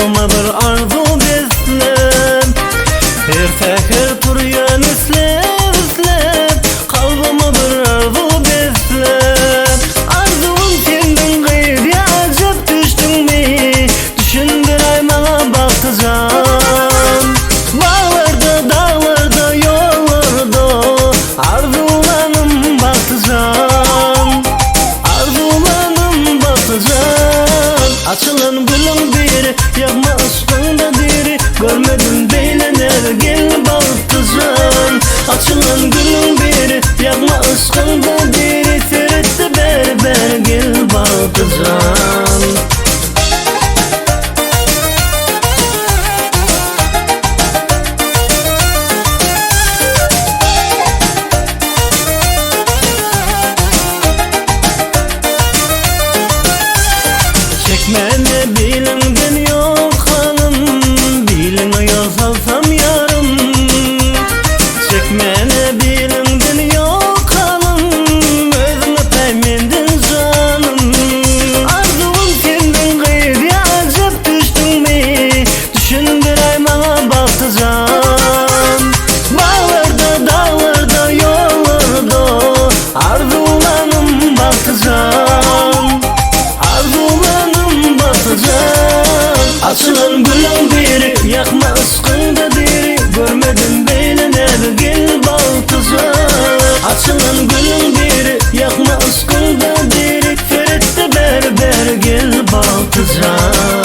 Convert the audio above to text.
kalbıma bir arzu beslep. Her seher turyan islep islep, kalbıma bir arzu beslep. Arzum sendin gayri acep düştün mi, düşündüray bana baktıcan. Bağlarda dağlarda yollarda arzulanım baktıcan. Arzulanım baktıcan. Açılan gülün biri, yapma aşkında diri, görmedim beylener gel baktıcan. Açılan gülün biri, yapma aşkında diri, ferette berber gel baktıcan. Çekmene bilimden yok hanım, bilime yazalsam yarım. Çekmene bilimden yok hanım, özüme peymendin canım. Arzum sendin gayri acep düştün mi, düşündüray bana baktıcan. Bağlarda dağlarda yollarda arzulanım baktıcan. Arzulanım baktıcan. Açılan gülün biri, yakma ıskında diri, görmedim beylener gel baktıcan. Açılan gülün biri, yakma ıskında diri, ferette berber gel baktıcan.